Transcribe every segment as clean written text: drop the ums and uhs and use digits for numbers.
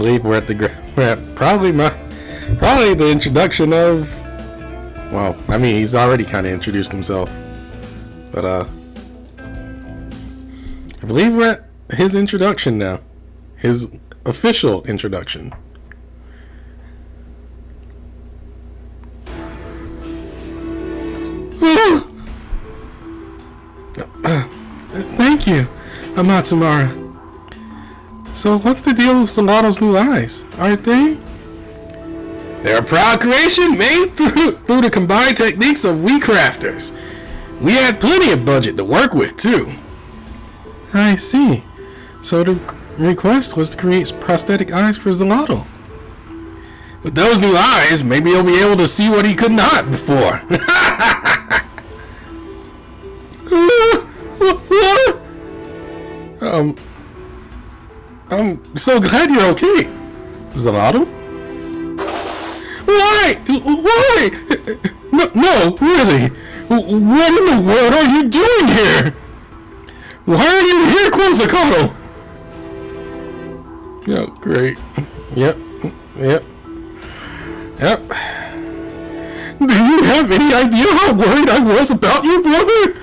believe we're at probably the introduction of. Well, I mean, he's already kind of introduced himself, but I believe we're at his introduction now, his official introduction. Thank you, Amatsumara. So what's the deal with Solato's new eyes? Aren't they? They're a proud creation made through the combined techniques of we crafters. We had plenty of budget to work with, too. I see. So the request was to create prosthetic eyes for Zolato. With those new eyes, maybe he'll be able to see what he could not before. I'm so glad you're okay. Zolato? Why? No, really. What in the world are you doing here? Why are you here, Quetzalcoatl? Oh, great. Yep. Do you have any idea how worried I was about you, brother?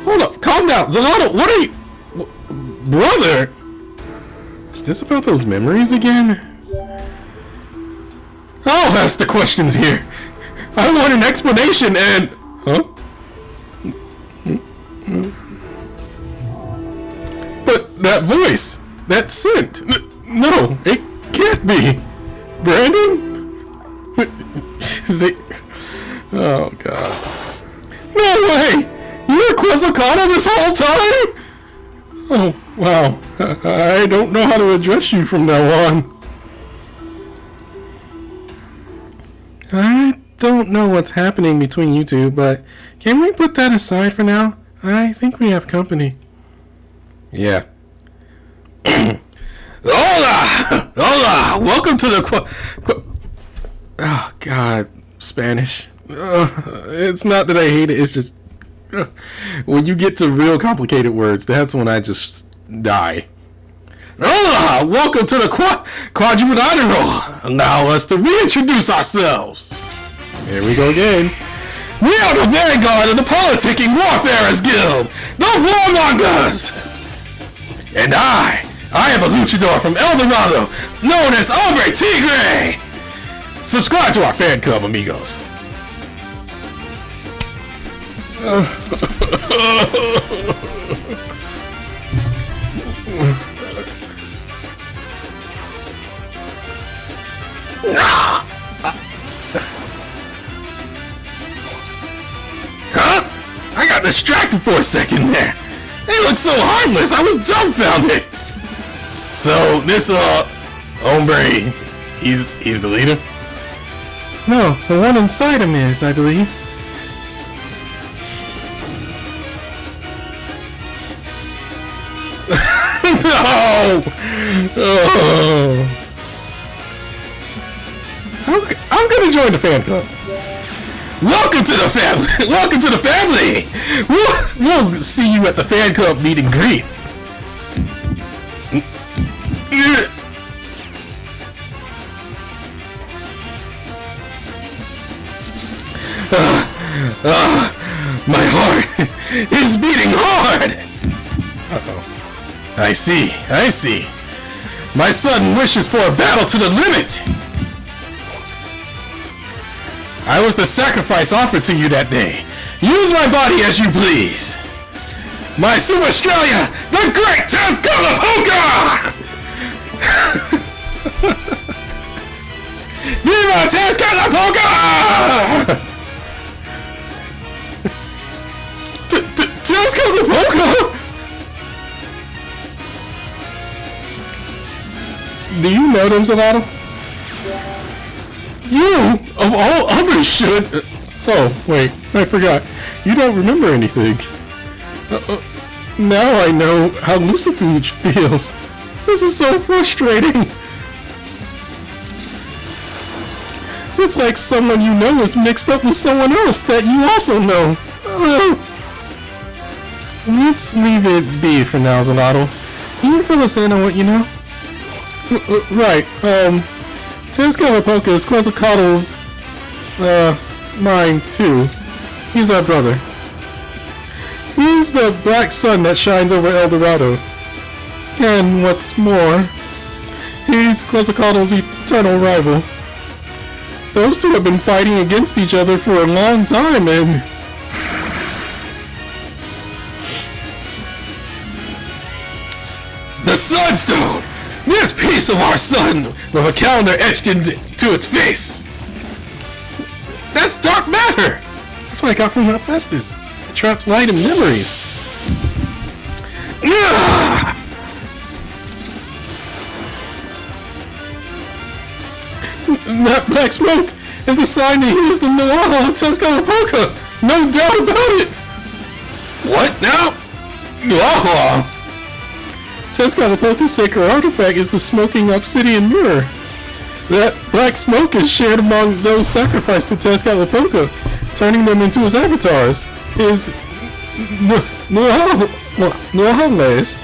Hold up, calm down. Zolato, what are you... Brother? Is this about those memories again? I'll ask the questions here. I want an explanation and... Huh? But that voice, that scent... No, it can't be. Brandon? Is it... Oh, God. No way! You were Quetzalcoatl this whole time? Oh, wow. I don't know how to address you from now on. I don't know what's happening between you two, but can we put that aside for now? I think we have company. Yeah. Hola! Welcome to the oh, God. Spanish. It's not that I hate it, it's just... when you get to real complicated words, that's when I just die. Hola! Welcome to the quadrilateral. Allow us to reintroduce ourselves. Here we go again. We are the vanguard of the politicking warfarers guild, the Warmongers. And I am a luchador from El Dorado, known as Hombre Tigre. Subscribe to our fan club, amigos. Huh? I got distracted for a second there. They look so harmless, I was dumbfounded. So, this, hombre, he's the leader? No, the one inside him is, I believe. No! Oh. I'm gonna join the fan club. Welcome to the family! Welcome to the family! We'll see you at the fan club meet and greet. My heart is beating hard! Uh-oh. I see. My son wishes for a battle to the limit! I was the sacrifice offered to you that day. Use my body as you please. My Super Australia, the great Tezcatlipoca! Viva Tezcatlipoca! Tezcatlipoca? Do you know them, Zolato? You, of all others, should... Oh, wait, I forgot. You don't remember anything. Now I know how Lucifuge feels. This is so frustrating. It's like someone you know is mixed up with someone else that you also know. Let's leave it be for now, Zolato. Can you fill us in on what you know? Right. Tezcatlipoca is Quetzalcoatl's, mine too. He's our brother. He's the black sun that shines over El Dorado. And what's more, he's Quetzalcoatl's eternal rival. Those two have been fighting against each other for a long time, and... The Sunstone! This piece of our sun with a calendar etched into its face! That's dark matter! That's what I got from Hephaestus. It traps light and memories. That black smoke is the sign to use the Noah on Tezcatlipoca! No doubt about it! What now? Noah! Tezcatlipoca's sacred artifact is the smoking obsidian mirror. That black smoke is shared among those sacrificed to Tezcatlipoca, turning them into his avatars. His Noahales.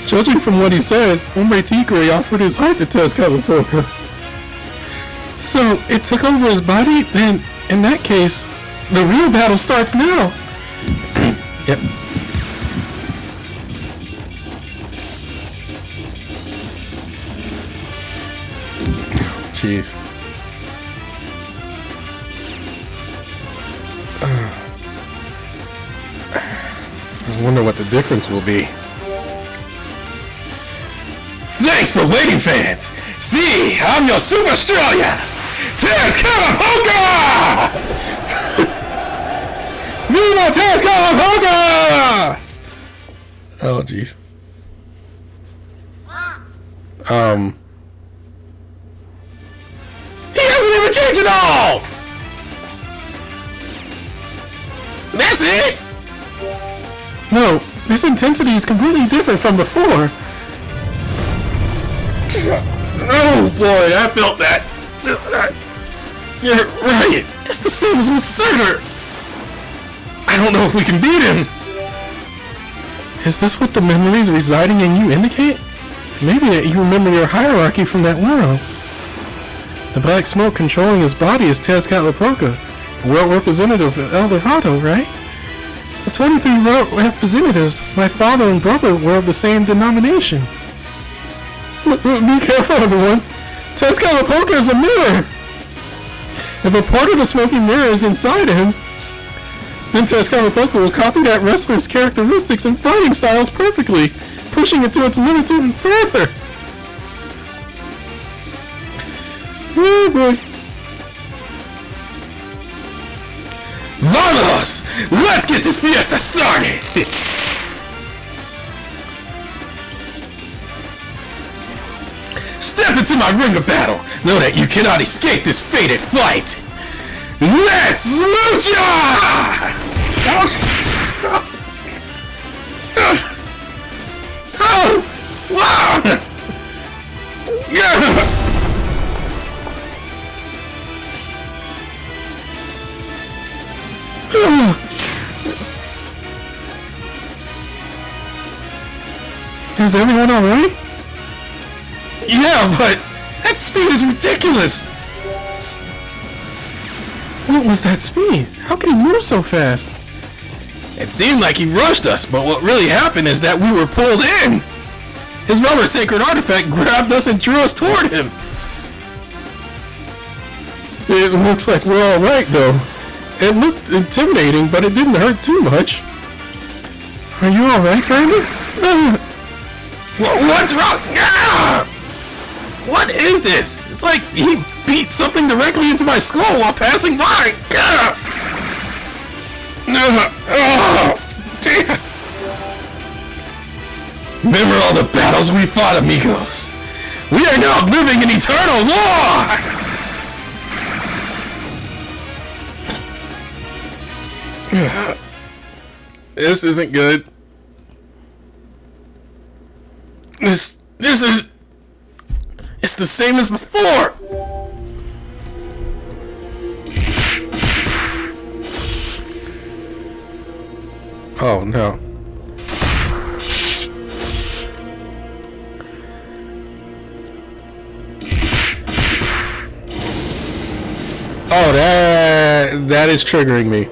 Judging from what he said, Hombre Tigre offered his heart to Tezcatlipoca. So, it took over his body? Then, in that case, the real battle starts now! Yep. Jeez. I wonder what the difference will be. Thanks for waiting, fans! See, I'm your Super Australia! Tezcatlipoca! Viva Tezcatlipoca! Oh, jeez. He hasn't even changed at all! That's it! No, this intensity is completely different from before. Oh boy, I felt that. You're right. It's the same as Berserker. I don't know if we can beat him. Is this what the memories residing in you indicate? Maybe that you remember your hierarchy from that world. The black smoke controlling his body is Tezcatlipoca, the world representative of El Dorado, right? The 23 world representatives, my father and brother, were of the same denomination. Be careful, everyone. Tezcatlipoca is a mirror. If a part of the smoking mirror is inside him, then Tezcatlipoca will copy that wrestler's characteristics and fighting styles perfectly, pushing it to its limits even further. Oh boy. Vamos! Let's get this fiesta started! Step into my ring of battle. Know that you cannot escape this fated fight. Let's lucha! Oh! Wow! Is everyone alright? Yeah, but that speed is ridiculous! What was that speed? How could he move so fast? It seemed like he rushed us, but what really happened is that we were pulled in! His rubber sacred artifact grabbed us and drew us toward him! It looks like we're alright, though. It looked intimidating, but it didn't hurt too much. Are you alright, Brandon? What's wrong? What is this? It's like he beat something directly into my skull while passing by. Remember all the battles we fought, amigos. We are now living in eternal war! This isn't good. This is... It's the same as before! Oh no. Oh, that is triggering me.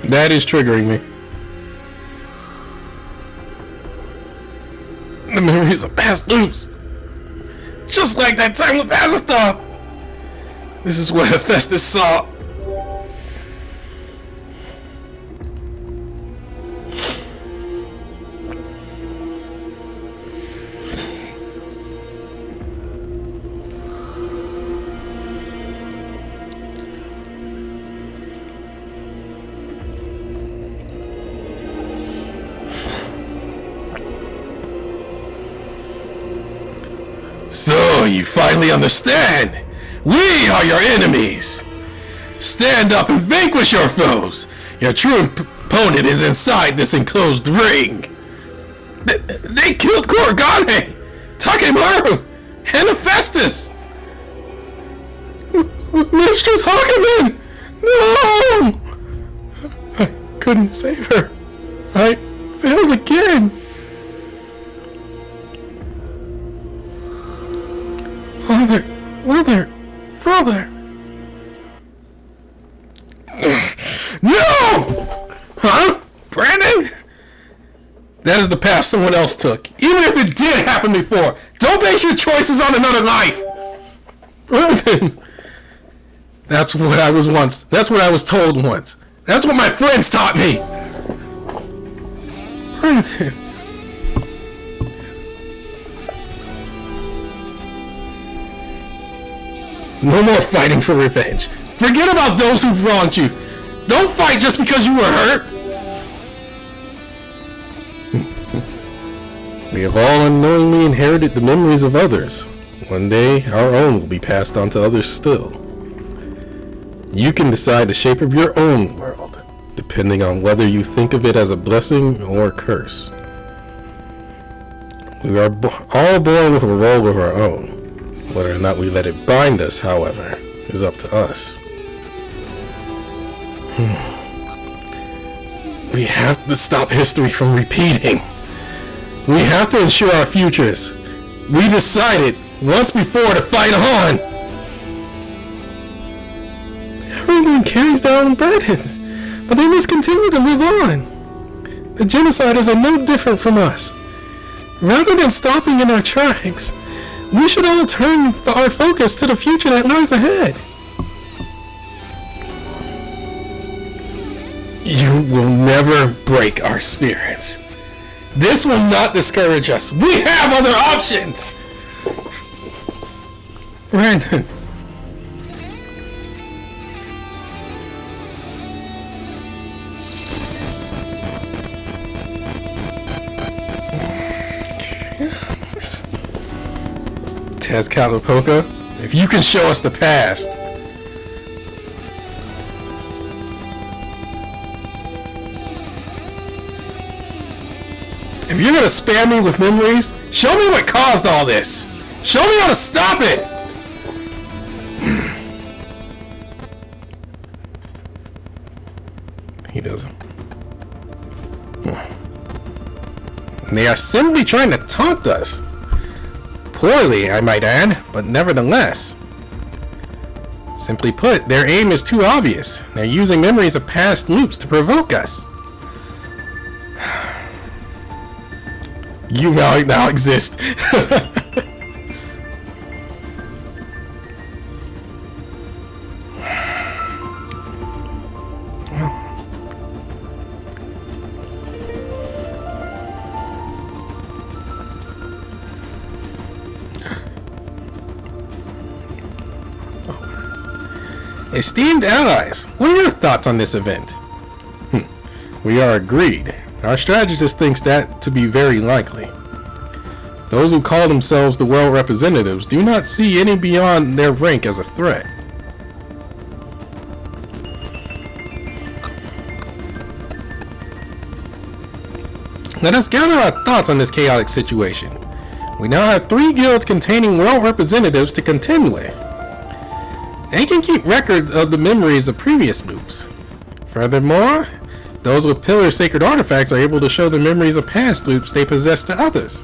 That is triggering me. The memories of past loops. Just like that time with Azathoth. This is what Hephaestus saw. So, you finally understand. We are your enemies. Stand up and vanquish your foes. Your true opponent is inside this enclosed ring. They killed Korogane, Takemaru, and Hephaestus. Mistress Hakumen! No! I couldn't save her. I failed again. Father, mother, brother. No! Huh? Brandon? That is the path someone else took. Even if it did happen before, don't base your choices on another life. Brandon. That's what I was once. That's what I was told once. That's what my friends taught me. Brandon. No more fighting for revenge. Forget about those who've wronged you. Don't fight just because you were hurt. We have all unknowingly inherited the memories of others. One day, our own will be passed on to others still. You can decide the shape of your own world, depending on whether you think of it as a blessing or a curse. We are all born with a role of our own. Whether or not we let it bind us, however, is up to us. We have to stop history from repeating. We have to ensure our futures. We decided once before to fight on. Everyone carries their own burdens, but they must continue to live on. The genociders are no different from us. Rather than stopping in our tracks, we should all turn our focus to the future that lies ahead. You will never break our spirits. This will not discourage us. We have other options. Brandon. Tezcatlipoca, if you can show us the past. If you're gonna spam me with memories, show me what caused all this. Show me how to stop it. He doesn't. And they are simply trying to taunt us. Poorly, I might add, but nevertheless. Simply put, their aim is too obvious. They're using memories of past loops to provoke us. You now exist. Esteemed allies, what are your thoughts on this event? We are agreed. Our strategist thinks that to be very likely. Those who call themselves the world representatives do not see any beyond their rank as a threat. Let us gather our thoughts on this chaotic situation. We now have 3 guilds containing world representatives to contend with. They can keep record of the memories of previous loops. Furthermore, Those with pillar sacred artifacts are able to show the memories of past loops they possess to others.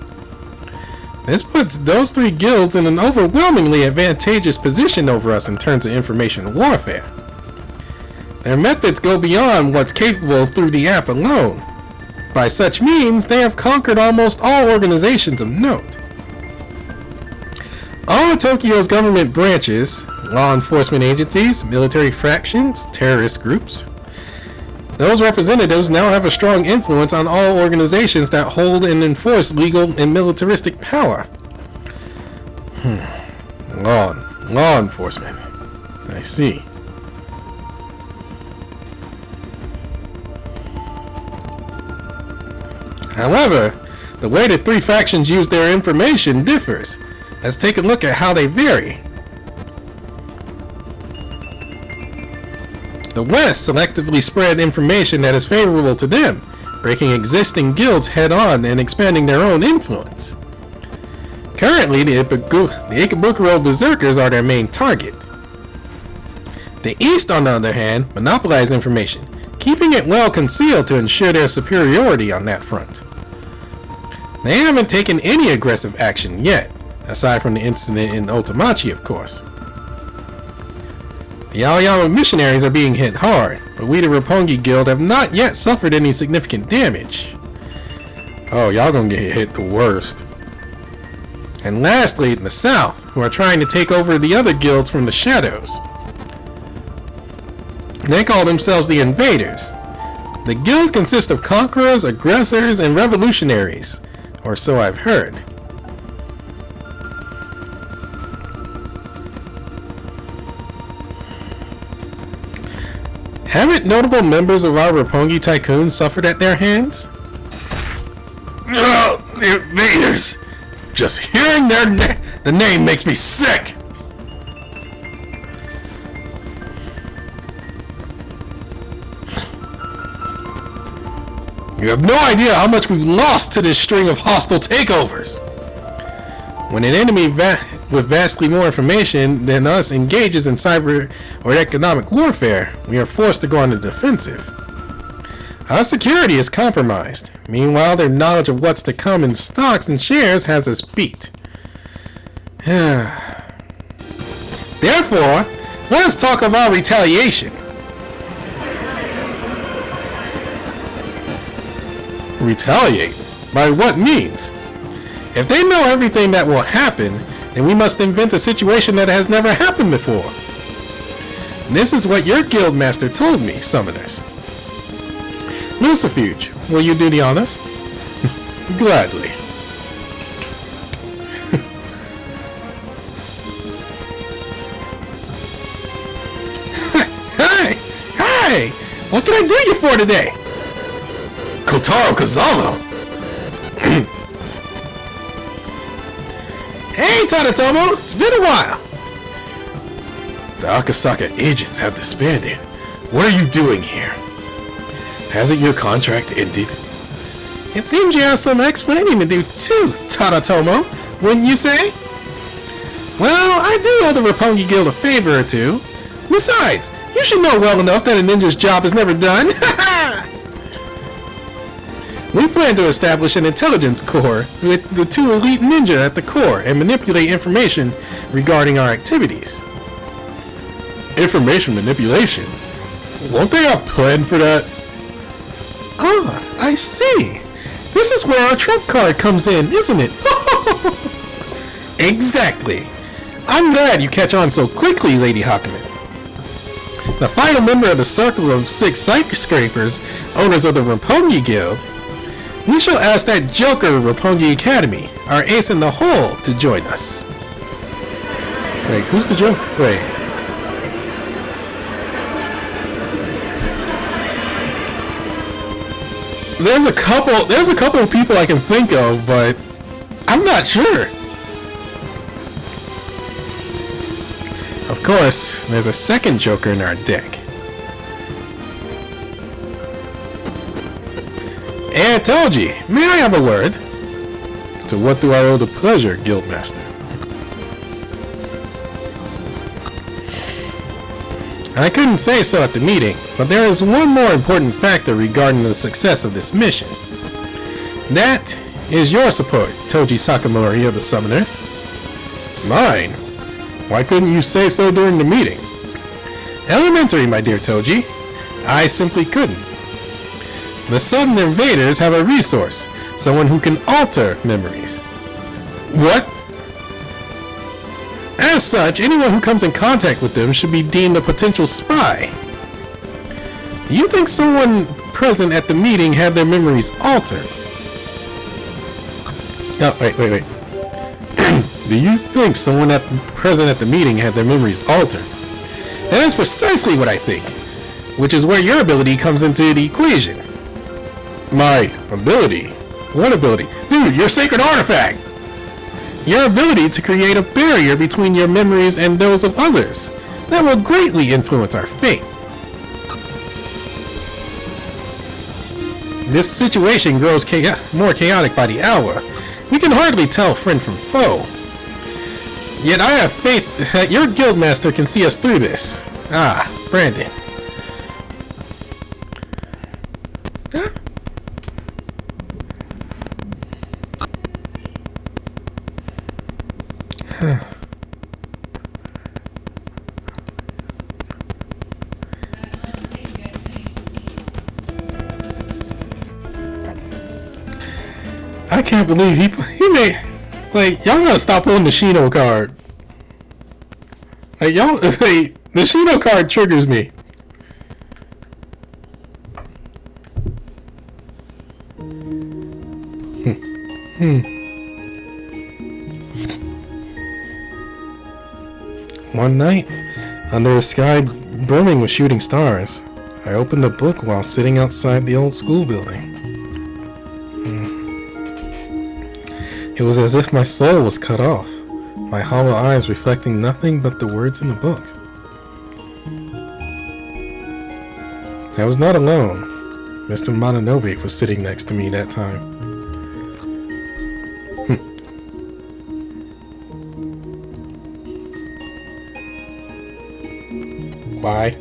This puts those 3 guilds in an overwhelmingly advantageous position over us in terms of information warfare. Their methods go beyond what's capable through the app alone. By such means, they have conquered almost all organizations of note. All of Tokyo's government branches, law enforcement agencies, military fractions, terrorist groups, those representatives now have a strong influence on all organizations that hold and enforce legal and militaristic power. Law enforcement. I see. However, the way the 3 factions use their information differs. Let's take a look at how they vary. The West selectively spread information that is favorable to them, breaking existing guilds head-on and expanding their own influence. Currently, the Ikebukuro Berserkers are their main target. The East, on the other hand, monopolize information, keeping it well concealed to ensure their superiority on that front. They haven't taken any aggressive action yet, aside from the incident in Otomachi, of course. The Aoyama Missionaries are being hit hard, but we the Roppongi Guild have not yet suffered any significant damage. Oh, y'all gonna get hit the worst. And lastly, in the South, who are trying to take over the other guilds from the shadows. They call themselves the Invaders. The guild consists of conquerors, aggressors, and revolutionaries, or so I've heard. Haven't notable members of our Roppongi Tycoons suffered at their hands? Oh, the Invaders! Just hearing the name makes me sick! You have no idea how much we've lost to this string of hostile takeovers! When an enemy with vastly more information than us engages in cyber or economic warfare, we are forced to go on the defensive. Our security is compromised. Meanwhile, their knowledge of what's to come in stocks and shares has us beat. Therefore, let us talk of our retaliation. Retaliate? By what means? If they know everything that will happen, then we must invent a situation that has never happened before. This is what your guildmaster told me, summoners. Lucifuge, will you do the honors? Gladly. Hi! What can I do you for today? Kotaro Kazama! Hey, Tadatomo! It's been a while! The Akasaka agents have disbanded. What are you doing here? Hasn't your contract ended? It seems you have some explaining to do too, Tadatomo, wouldn't you say? Well, I do owe the Roppongi Guild a favor or two. Besides, you should know well enough that a ninja's job is never done. We plan to establish an intelligence corps with the 2 elite ninja at the core and manipulate information regarding our activities. Information manipulation? Won't they have a plan for that? Ah, I see. This is where our trump card comes in, isn't it? Exactly. I'm glad you catch on so quickly, Lady Hakumen. The final member of the circle of 6 skyscrapers, owners of the Roppongi Guild, we shall ask that joker Roppongi Academy, our ace in the hole, to join us. Wait, who's the joker? Wait. There's a couple of people I can think of, but I'm not sure. Of course, there's a second joker in our deck. Hey, I told you. May I have a word? To what do I owe the pleasure, Guildmaster? I couldn't say so at the meeting, but there is one more important factor regarding the success of this mission. That is your support, Toji Sakamori of the Summoners. Mine? Why couldn't you say so during the meeting? Elementary, my dear Toji. I simply couldn't. The sudden invaders have a resource, someone who can alter memories. What? As such, anyone who comes in contact with them should be deemed a potential spy. Do you think someone present at the meeting had their memories altered? Oh, wait. Do you think someone present at the meeting had their memories altered? That is precisely what I think, which is where your ability comes into the equation. My ability? What ability? Dude, your sacred artifact! Your ability to create a barrier between your memories and those of others. That will greatly influence our fate. This situation grows more chaotic by the hour. We can hardly tell friend from foe. Yet I have faith that your guildmaster can see us through this. Ah, Brandon. Huh? I can't believe he made. It's like, y'all gotta stop pulling the Shino card. Like, y'all, like, the Shino card triggers me. One night, under a sky brimming with shooting stars, I opened a book while sitting outside the old school building. It was as if my soul was cut off, my hollow eyes reflecting nothing but the words in the book. I was not alone. Mr. Mononobe was sitting next to me that time. Why?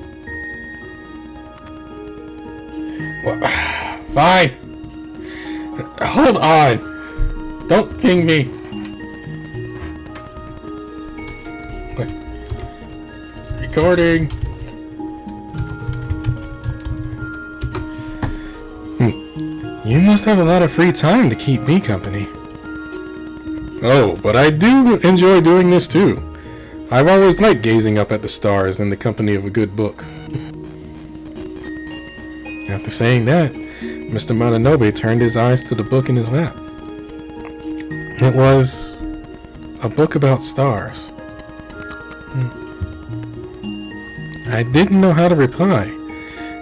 What? Fine. Hold on. Don't ping me. What? Recording. You must have a lot of free time to keep me company. Oh, but I do enjoy doing this too. I've always liked gazing up at the stars in the company of a good book. After saying that, Mr. Mononobe turned his eyes to the book in his lap. It was a book about stars. I didn't know how to reply,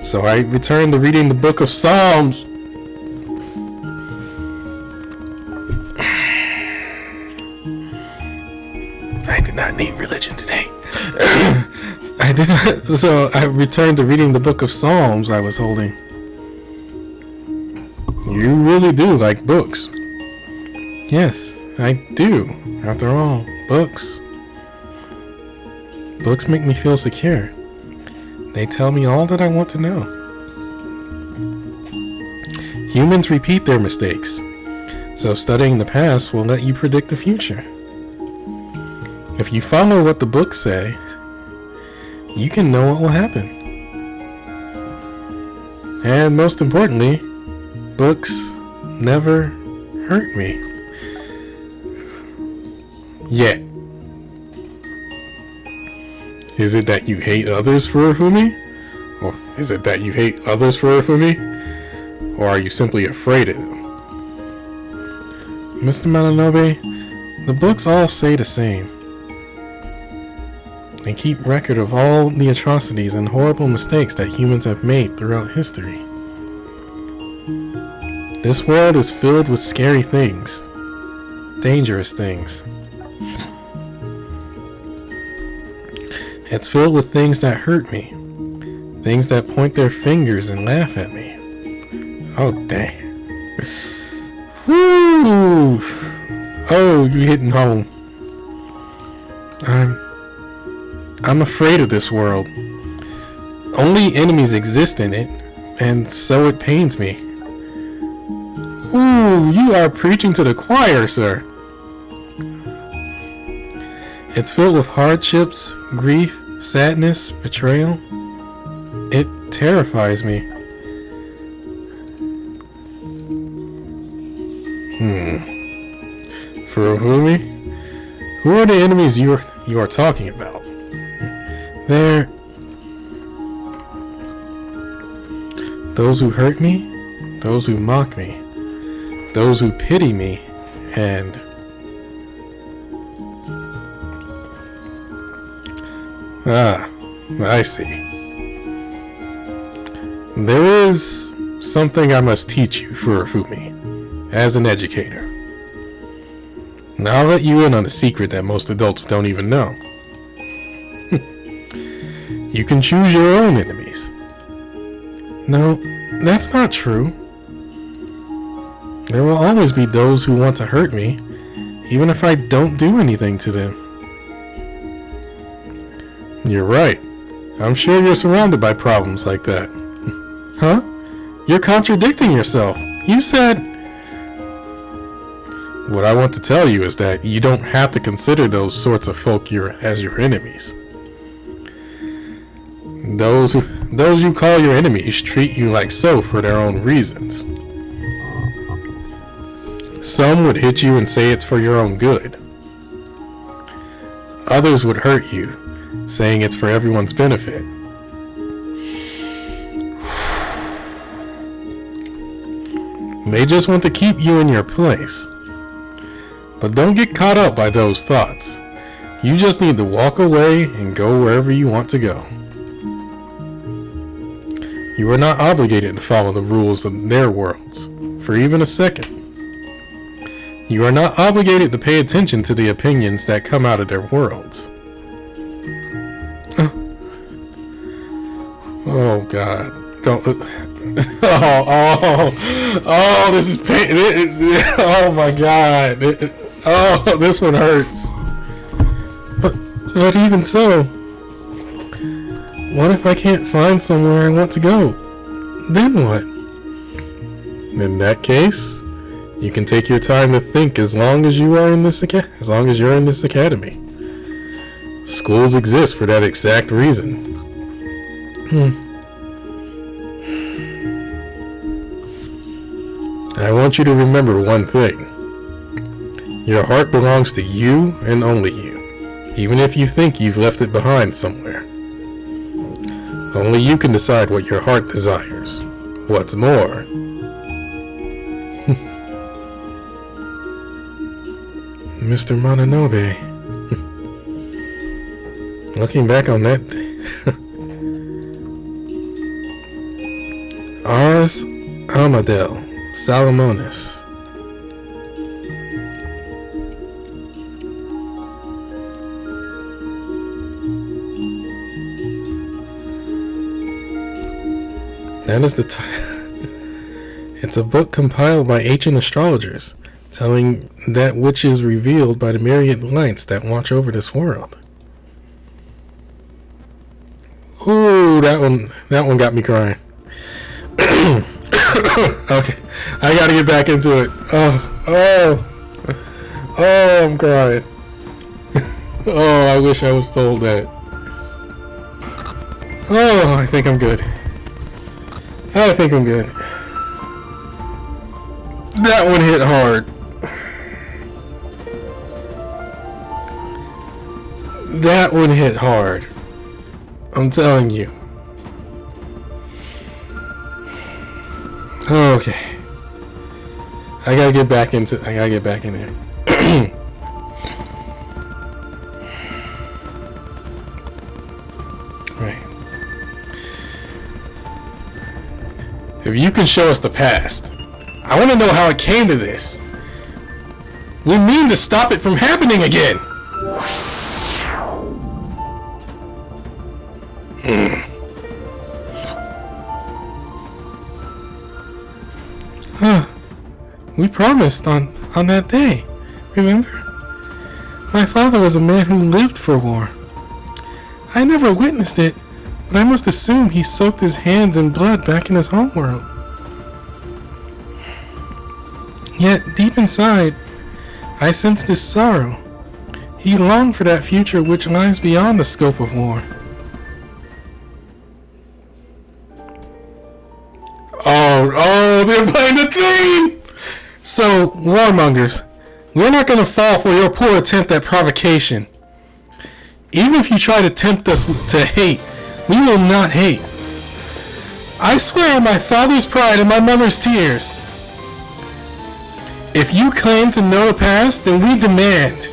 so I returned to reading the book of Psalms. I did not need religion today. So I returned to reading the book of Psalms I was holding. You really do like books. Yes, I do. After all, books. Books make me feel secure. They tell me all that I want to know. Humans repeat their mistakes, so studying the past will let you predict the future. If you follow what the books say, you can know what will happen. And most importantly, books never hurt me. Yet. Is it that you hate others for Ufumi? Or is it that you hate others for Ufumi? Or are you simply afraid of them? Mr. Mononobe, the books all say the same. They keep record of all the atrocities and horrible mistakes that humans have made throughout history. This world is filled with scary things. Dangerous things. It's filled with things that hurt me. Things that point their fingers and laugh at me. Oh, dang. Woo! Oh, you hitting home. I'm afraid of this world. Only enemies exist in it, and so it pains me. Ooh, you are preaching to the choir, sir. It's filled with hardships, grief, sadness, betrayal. It terrifies me. For Roppongi, who are the enemies you are talking about? They're those who hurt me, those who mock me, those who pity me, and I see. There is something I must teach you, Roppongi, as an educator. Now I'll let you in on a secret that most adults don't even know. You can choose your own enemies. No, that's not true. There will always be those who want to hurt me, even if I don't do anything to them. You're right. I'm sure you're surrounded by problems like that. Huh? You're contradicting yourself. You said... What I want to tell you is that you don't have to consider those sorts of folk as your enemies. Those you call your enemies treat you like so for their own reasons. Some would hit you and say it's for your own good. Others would hurt you, saying it's for everyone's benefit. They just want to keep you in your place. But don't get caught up by those thoughts. You just need to walk away and go wherever you want to go. You are not obligated to follow the rules of their worlds, for even a second. You are not obligated to pay attention to the opinions that come out of their worlds. Oh God. Don't... Oh, this is pain. Oh my God. Oh, this one hurts. But even so, what if I can't find somewhere I want to go? Then what? In that case, you can take your time to think as long as you're in this academy. Schools exist for that exact reason. I want you to remember one thing. Your heart belongs to you and only you, even if you think you've left it behind somewhere. Only you can decide what your heart desires. What's more, Mr. Mononobe, looking back on that, Ars Amadel Salomonis. That is the It's a book compiled by ancient astrologers, telling that which is revealed by the myriad lights that watch over this world. Ooh, that one got me crying. Okay, I gotta get back into it. Oh, I'm crying. Oh, I wish I was told that. Oh, I think I'm good. That one hit hard. That one hit hard. I'm telling you. Okay. I gotta get back in there. Right. If you can show us the past, I want to know how it came to this. We mean to stop it from happening again. We promised on that day, remember? My father was a man who lived for war. I never witnessed it, but I must assume he soaked his hands in blood back in his homeworld. Yet, deep inside, I sense this sorrow. He longed for that future which lies beyond the scope of war. Oh, they're playing the theme! So, Warmongers, we're not going to fall for your poor attempt at provocation. Even if you try to tempt us to hate, we will not hate. I swear on my father's pride and my mother's tears. If you claim to know the past, then we demand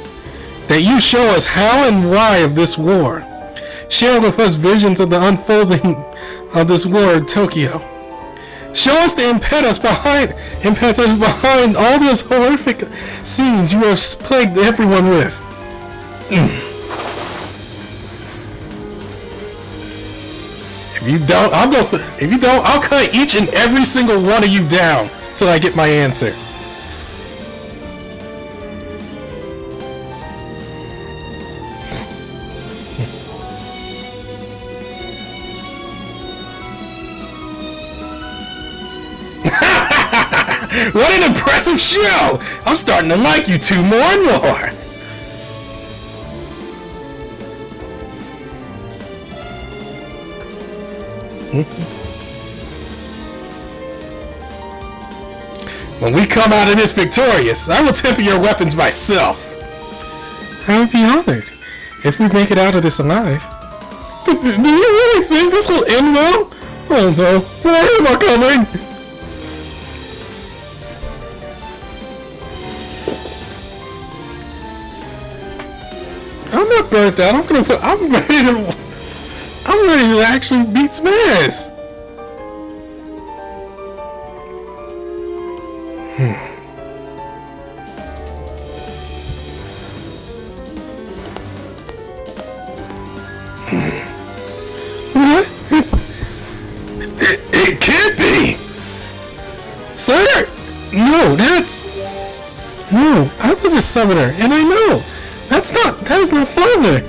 that you show us how and why of this war. Share with us visions of the unfolding of this war in Tokyo. Show us the impetus behind all those horrific scenes you have plagued everyone with. If you don't, I'll cut each and every single one of you down till I get my answer. What an impressive show! I'm starting to like you two more and more. When we come out of this victorious, I will temper your weapons myself. I would be honored if we make it out of this alive. Do you really think this will end well? Oh no, why am I coming? I'm not burnt out. I'm ready to actually beat some ass. What? It can't be. Sir? No, I was a summoner, and I know. That is not father.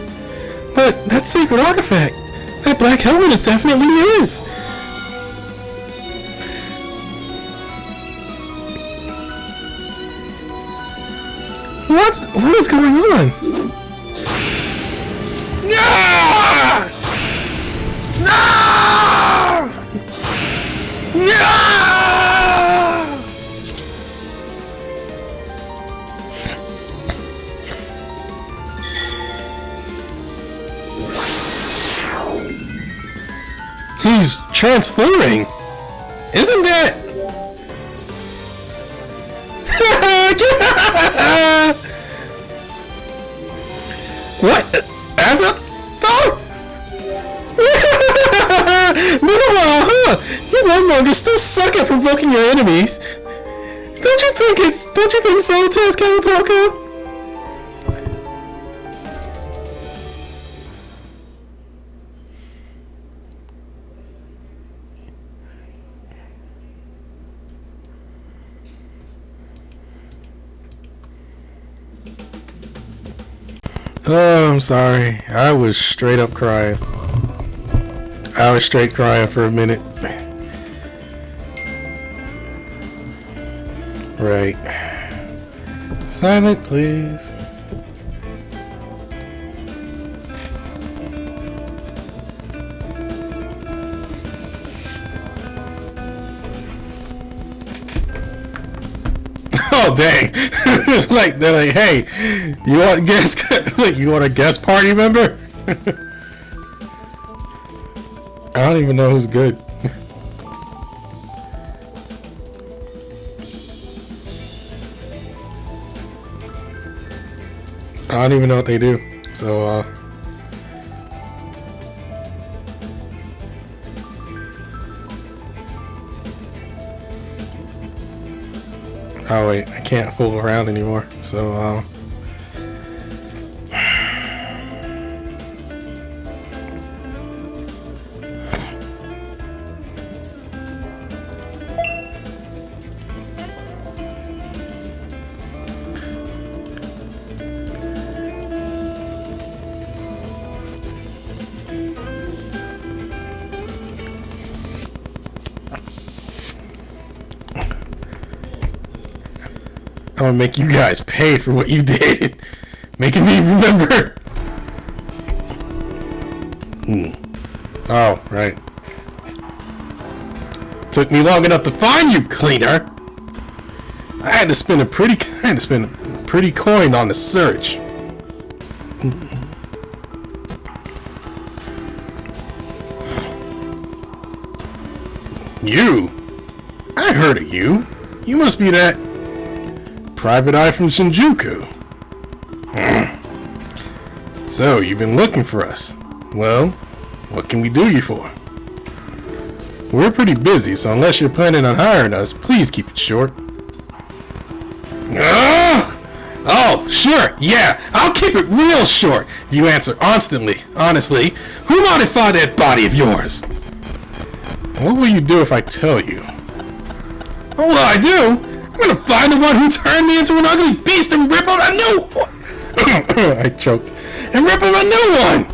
But that sacred artifact, that black helmet is definitely his. What is going on? No! No! No! He's transforming. Isn't that? What? As a thought? Meanwhile, you Warmongers still suck at provoking your enemies. Don't you think so, Tezcatlipoca? Oh, I'm sorry. I was straight up crying. I was straight crying for a minute. Right. Silent, please. Oh dang! It's like they're like, hey, you want guest? Like, you want a guest party member? I don't even know who's good. I don't even know what they do. So oh wait, I can't fool around anymore. So I'm gonna make you guys pay for what you did. Making me remember. Oh, right. Took me long enough to find you, cleaner. I had to spend a pretty coin on the search. You? I heard of you. You must be that private eye from Shinjuku. So, you've been looking for us. Well, what can we do you for? We're pretty busy, so unless you're planning on hiring us, please keep it short. Oh, sure, yeah, I'll keep it real short if you answer honestly. Who modified that body of yours? What will you do if I tell you? Oh, well, I do? I'm gonna find the one who turned me into an ugly beast and rip him a new one. I choked. And rip him a new one!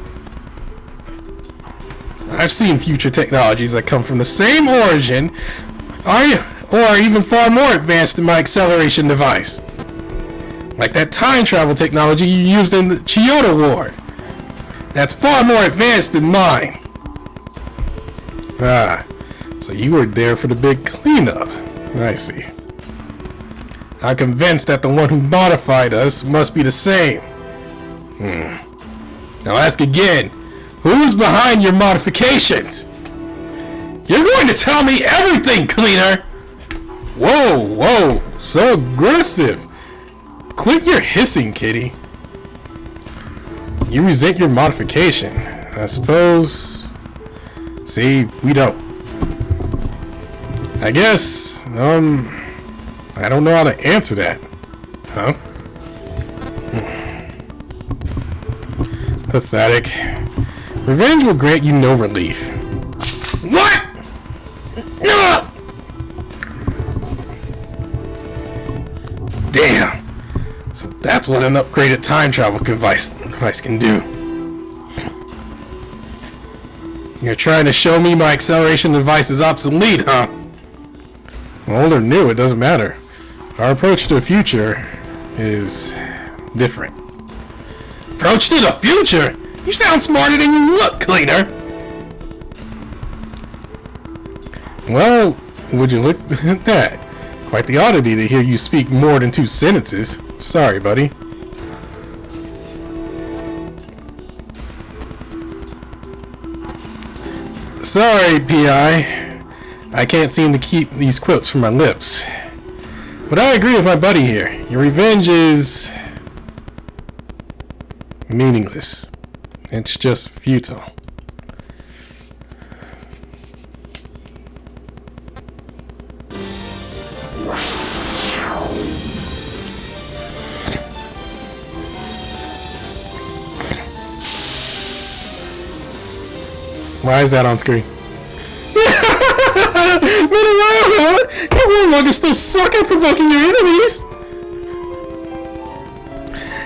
I've seen future technologies that come from the same origin, or are even far more advanced than my acceleration device. Like that time travel technology you used in the Chiyoda War. That's far more advanced than mine. Ah, so you were there for the big cleanup. I see. I'm convinced that the one who modified us must be the same. Now ask again. Who's behind your modifications? You're going to tell me everything, cleaner! Whoa, so aggressive. Quit your hissing, kitty. You resent your modification, I suppose. See, we don't. I guess, I don't know how to answer that. Huh? Pathetic. Revenge will grant you no relief. What? No! Damn. So that's what an upgraded time travel device can do. You're trying to show me my acceleration device is obsolete, huh? Old or new, it doesn't matter. Our approach to the future is different. Approach to the future? You sound smarter than you look, cleaner! Well, would you look at that? Quite the oddity to hear you speak more than 2 sentences. Sorry, buddy. Sorry, P.I. I can't seem to keep these quotes from my lips. But I agree with my buddy here. Your revenge is meaningless. It's just futile. Why is that on screen? You Warmongers still suck at provoking your enemies!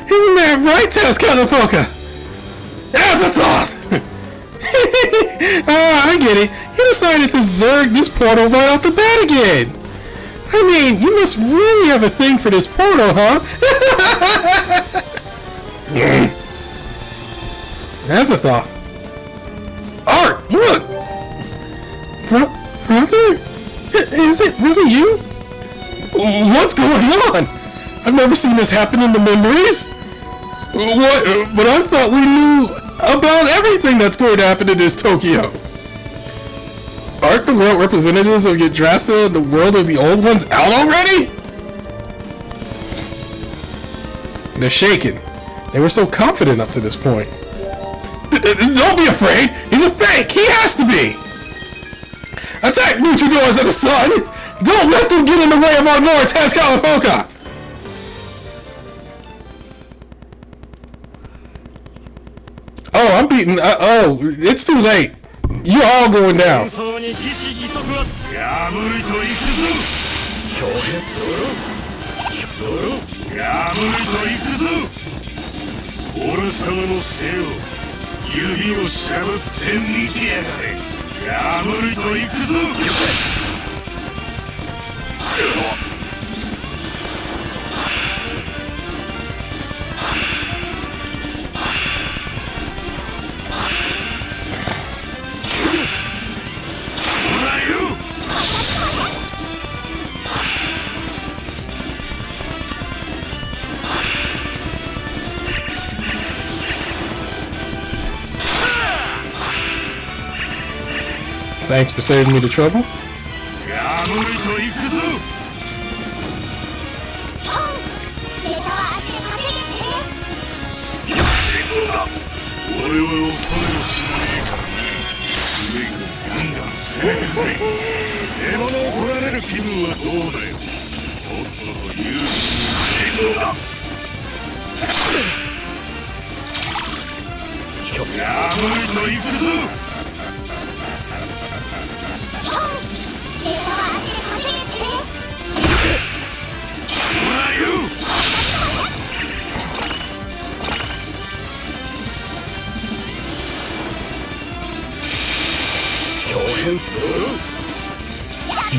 Isn't that right, Tezcatlipoca? As a thought! I get it. You decided to zerg this portal right off the bat again! I mean, you must really have a thing for this portal, huh? As a thought. Art, look! Brother? Is it really you? What's going on? I've never seen this happen in the memories. What? But I thought we knew about everything that's going to happen in this Tokyo. Aren't the world representatives of Yggdrasil and the world of the old ones out already? They're shaken. They were so confident up to this point. Don't be afraid. He's a fake. He has to be. Attack Luchadors of the Sun! Don't let them get in the way of our Lord Tezcatlipoca! Oh, I'm beaten. Oh, it's too late. You're all going down. Thanks for saving me the trouble.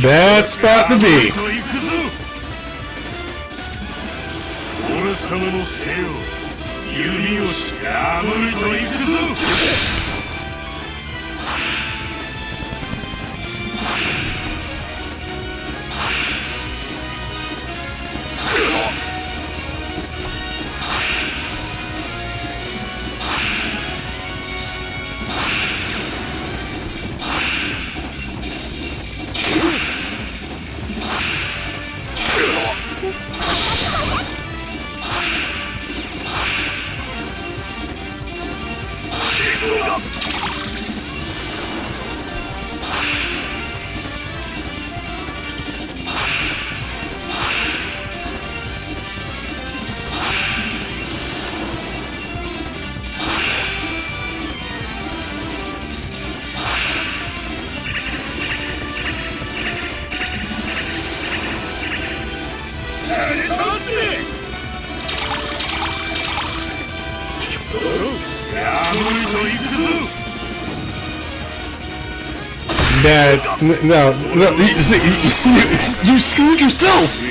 Bad spot to be. Dad, no, you screwed yourself!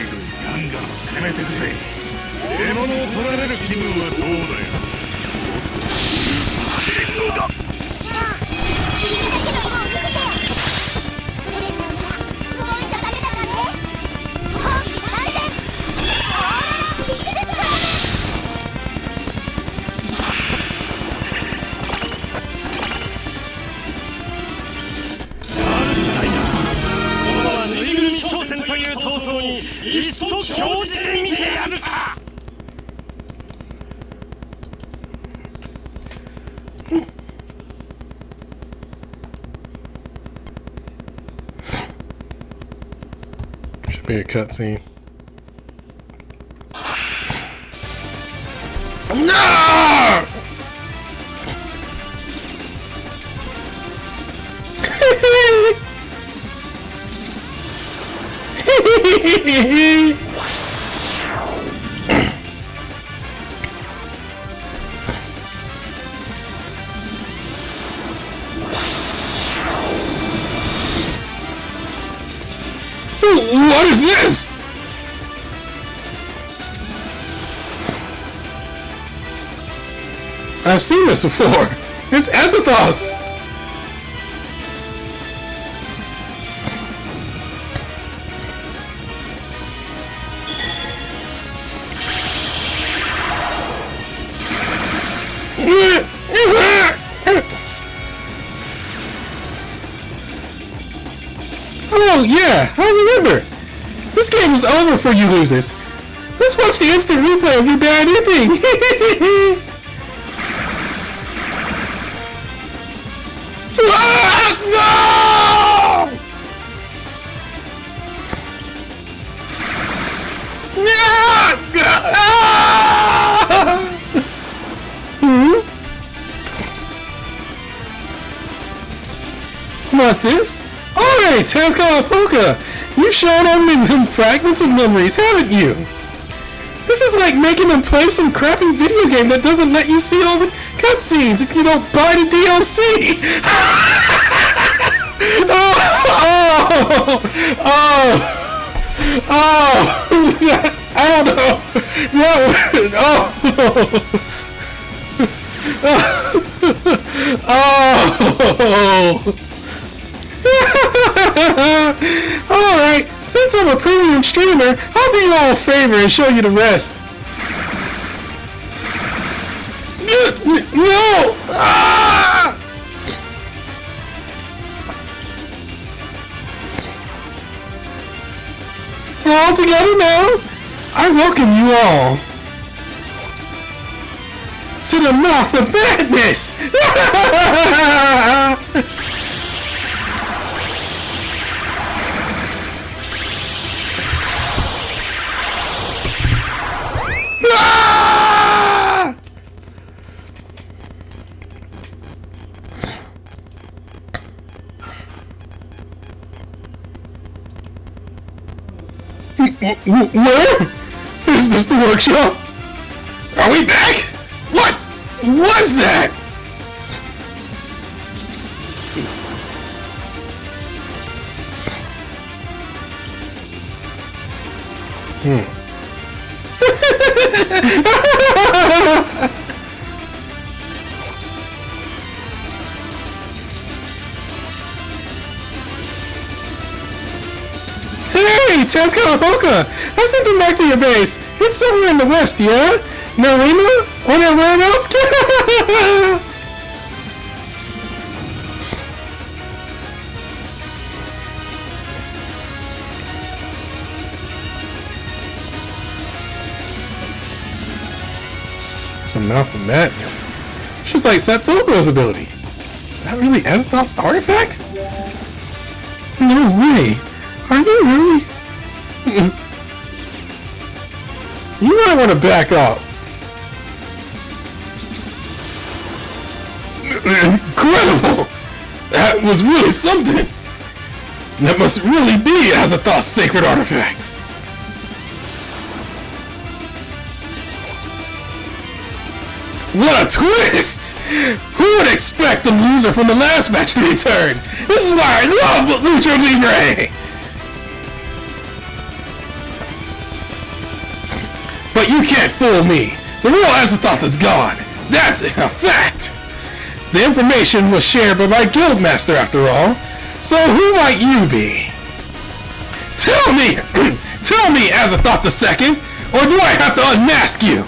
Should be a cutscene. No! What is this? I've seen this before. It's Azathoth! Oh yeah, I remember. This game is over for you losers. Let's watch the instant replay of your bad ending. Ah, no! What's this? Alright, Tezcatlipoca! You've shown them fragments of memories, haven't you? This is like making them play some crappy video game that doesn't let you see all the cutscenes if you don't buy the DLC! I don't know! Alright, since I'm a premium streamer, I'll do you all a favor and show you the rest. No! Ah! all together now? I welcome you all to the mouth of madness! Ah! Where? Is this the workshop? Are we back? What was that? Hey, Tezcatlipoca! I sent them back to your base. It's somewhere in the west, yeah? Narima? Or anywhere else? The mouth of madness. She's like Satsuko's ability. Is that really Azathoth's artifact? No way. Are you really? You might want to back up. Incredible! That was really something. That must really be Azathoth's sacred artifact. What a twist! Who would expect the loser from the last match to return? This is why I love Lucha Libre! But you can't fool me. The real Azathoth is gone. That's a fact. The information was shared by my guildmaster after all. So who might you be? Tell me! Tell me, Azathoth II! Or do I have to unmask you?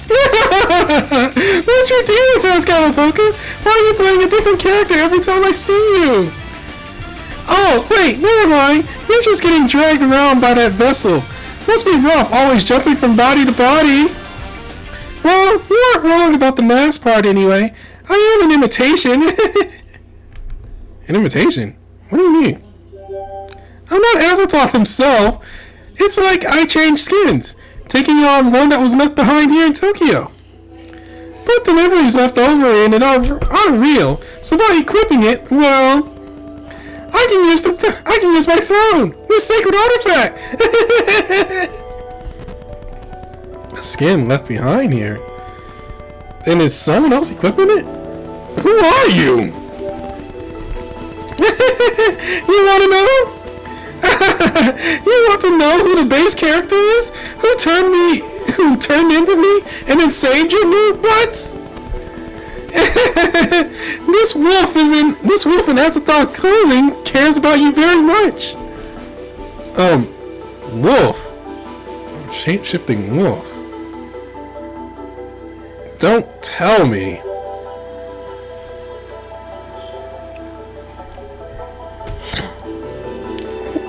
What's your deal, Tezcatlipoca? Why are you playing a different character every time I see you? Oh, wait, never mind. You're just getting dragged around by that vessel. Must be rough, always jumping from body to body. Well, you aren't wrong about the mask part anyway. I am an imitation. An imitation? What do you mean? I'm not Azathoth himself. It's like I changed skins, taking on one that was left behind here in Tokyo. But the memories left over in it are real, so by equipping it, well, I can use my throne, this sacred artifact. A skin left behind here. And is someone else equipping it? Who are you? You want to know? You want to know who the base character is? Who turned into me and then saved your new butts? This wolf in Azathoth clothing cares about you very much. Wolf. Shape-shifting wolf. Don't tell me.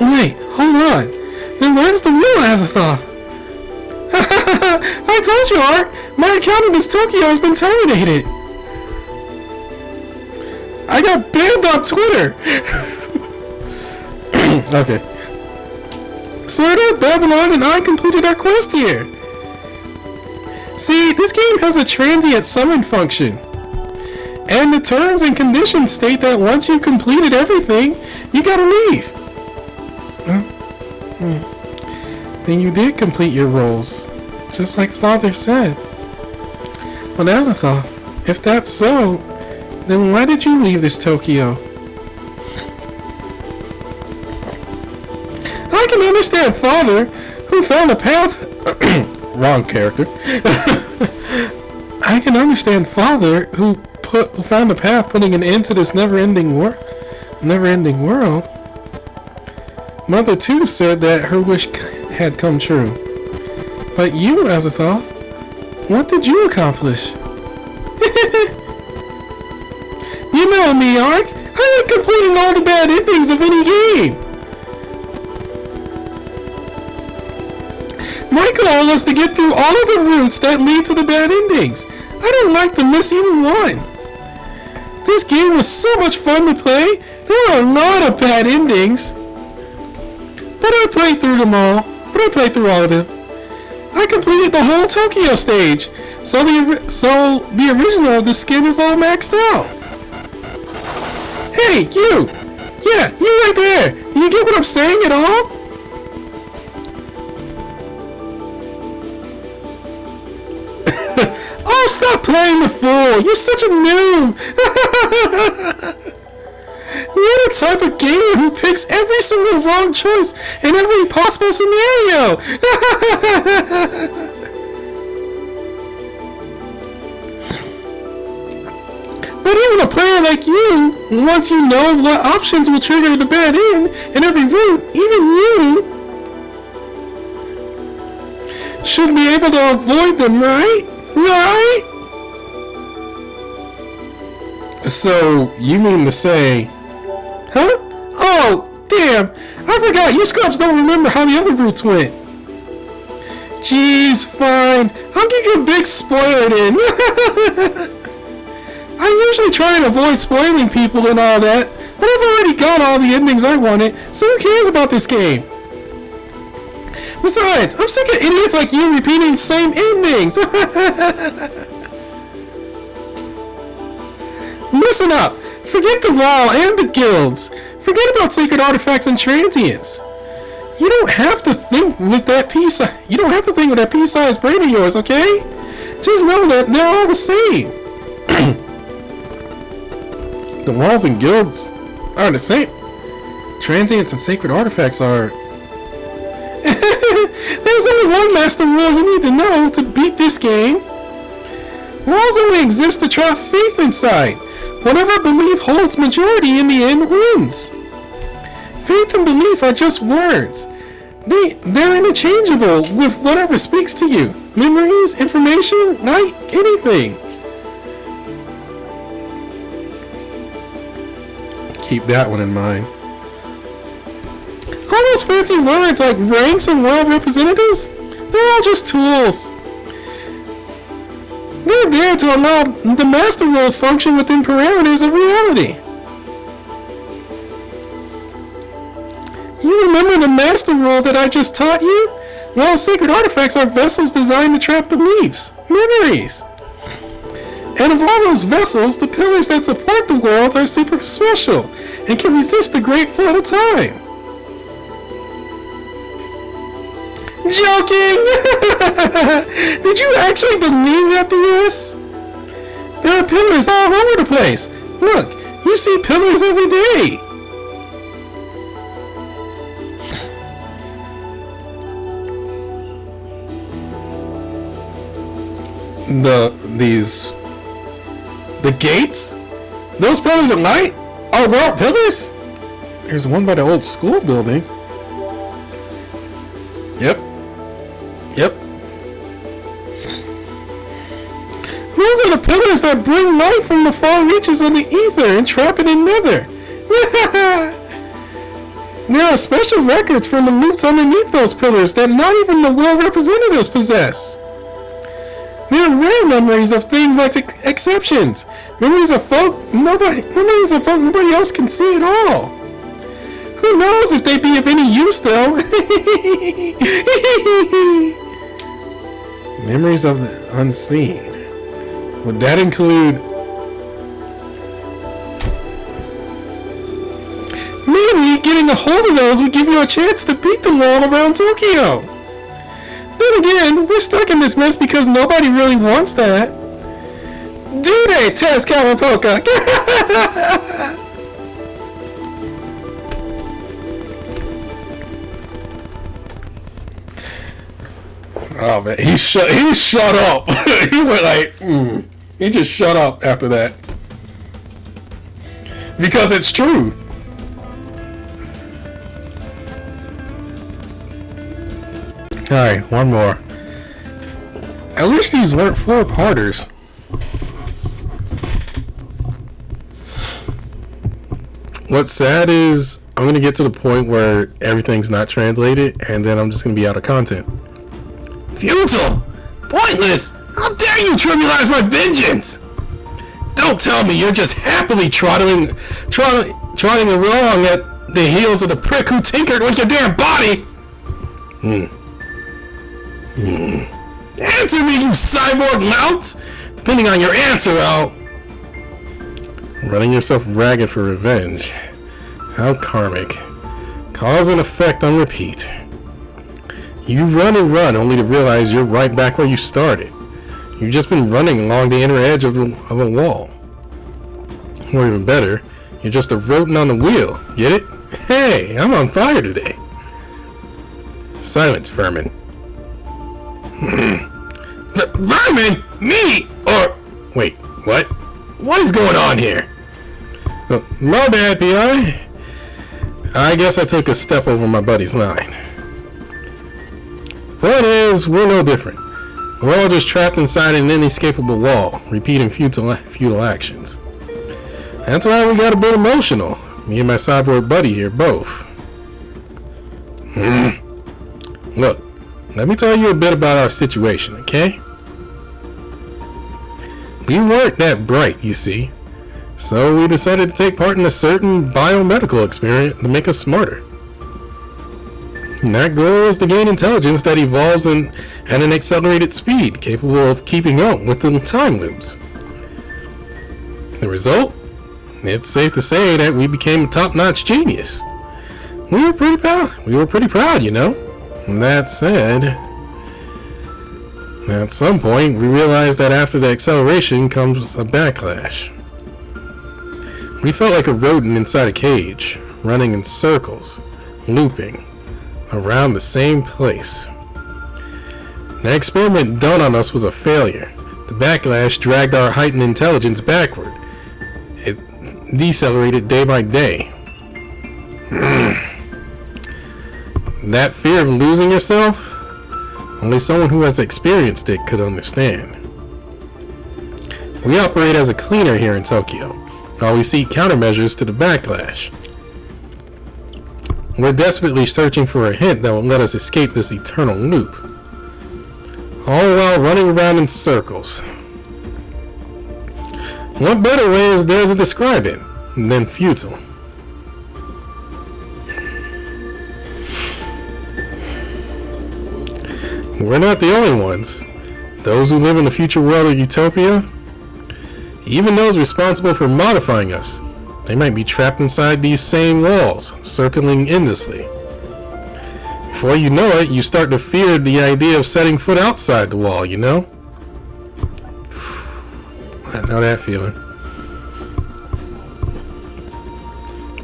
Wait, hold on. Then where's the real Azathoth? I told you, Art. My account in this Tokyo has been terminated. I got banned on Twitter. Okay. Slider, Babylon, and I completed our quest here. See, this game has a transient summon function. And the terms and conditions state that once you've completed everything, you gotta leave. Then you did complete your roles, just like Father said. But Azathoth, if that's so, then why did you leave this Tokyo? I can understand Father, who found a path... Wrong character. I can understand Father, who found a path putting an end to this never-ending world. Mother too said that her wish had come true. But you, Azathoth, what did you accomplish? You know me, Ark. I like completing all the bad endings of any game. My goal was to get through all of the routes that lead to the bad endings. I didn't like to miss even one. This game was so much fun to play. There were a lot of bad endings. But I played through them all. But I played through all of them. I completed the whole Tokyo stage. So the original, the skin is all maxed out. Hey, you! Yeah, you right there! You get what I'm saying at all? Oh, stop playing the fool! You're such a noob! You're the type of gamer who picks every single wrong choice in every possible scenario! But even a player like you, once you know what options will trigger the bad end in every route, even you should be able to avoid them, right? Right? So, you mean to say... Huh? Oh, damn! I forgot, you scrubs don't remember how the other routes went. Jeez, fine. I'll give you a big spoiler then. I usually try and avoid spoiling people and all that, but I've already got all the endings I wanted, so who cares about this game? Besides, I'm sick of idiots like you repeating the same endings! Listen up! Forget the wall and the guilds! Forget about sacred artifacts and transients! You don't have to think with that pea-sized brain of yours, okay? Just know that they're all the same! The walls and guilds are the same. Transients and sacred artifacts are... There's only one master rule you need to know to beat this game. Walls only exist to trap faith inside. Whatever belief holds majority in the end wins. Faith and belief are just words. They're interchangeable with whatever speaks to you. Memories, information, night, anything. Keep that one in mind. All those fancy words like ranks and world representatives, they're all just tools. They're there to allow the master rule to function within parameters of reality. You remember the master rule that I just taught you? Well, sacred artifacts are vessels designed to trap beliefs, memories. And of all those vessels, the pillars that support the worlds are super special and can resist the great flood of time. Joking! Did you actually believe that, BS? There are pillars all over the place. Look, you see pillars every day. The gates? Those pillars of light? Are world pillars? There's one by the old school building. Yep. Those are the pillars that bring light from the far reaches of the ether and trap it in nether. There are special records from the loops underneath those pillars that not even the world representatives possess. There are rare memories of things like exceptions. Memories of folk nobody else can see at all. Who knows if they'd be of any use though? Memories of the unseen. Would that include... Maybe getting a hold of those would give you a chance to beat them all around Tokyo. Then again, we're stuck in this mess because nobody really wants that. Do they, Tezcatlipoca? Oh man, he shut up. He went like, He just shut up after that. Because it's true. Alright, one more. I wish these weren't 4-parters. What's sad is I'm gonna get to the point where everything's not translated and then I'm just gonna be out of content. Futile! Pointless! How dare you trivialize my vengeance! Don't tell me you're just happily trotting along at the heels of the prick who tinkered with your damn body! Answer me, you cyborg mount! Depending on your answer, I'll... Running yourself ragged for revenge. How karmic. Cause and effect on repeat. You run and run only to realize you're right back where you started. You've just been running along the inner edge of a wall. Or even better, you're just a rodent on the wheel. Get it? Hey, I'm on fire today. Silence, vermin. Vermin? Me? Or... Wait, what? What is going on here? My bad, P.I. I guess I took a step over my buddy's line. Point is, we're no different. We're all just trapped inside an inescapable wall, repeating futile actions. That's why we got a bit emotional. Me and my cyborg buddy here, both. Look, let me tell you a bit about our situation, okay? We weren't that bright, you see. So we decided to take part in a certain biomedical experiment to make us smarter. And that goal is to gain intelligence that evolves at an accelerated speed, capable of keeping up with the time loops. The result? It's safe to say that we became a top-notch genius. We were pretty proud, you know. And that said, at some point, we realized that after the acceleration comes a backlash. We felt like a rodent inside a cage, running in circles, looping, around the same place. The experiment done on us was a failure. The backlash dragged our heightened intelligence backward. It decelerated day by day. That fear of losing yourself? Only someone who has experienced it could understand. We operate as a cleaner here in Tokyo, while we seek countermeasures to the backlash. We're desperately searching for a hint that will let us escape this eternal loop, all while running around in circles. What better way is there to describe it than futile? We're not the only ones. Those who live in the future world of Utopia, even those responsible for modifying us, they might be trapped inside these same walls, circling endlessly. Before you know it, you start to fear the idea of setting foot outside the wall, you know? I know that feeling.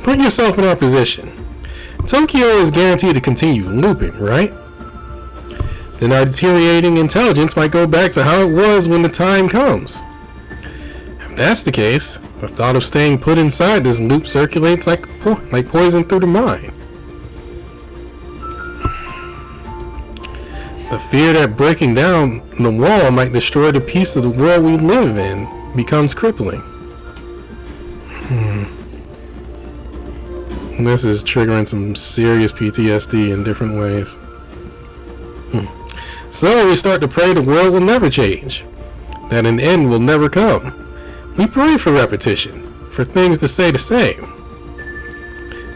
Put yourself in our position. Tokyo is guaranteed to continue looping, right? Then our deteriorating intelligence might go back to how it was when the time comes. If that's the case, the thought of staying put inside this loop circulates like poison through the mind. The fear that breaking down the wall might destroy the piece of the world we live in becomes crippling. This is triggering some serious PTSD in different ways. So we start to pray the world will never change, that an end will never come. We pray for repetition, for things to stay the same.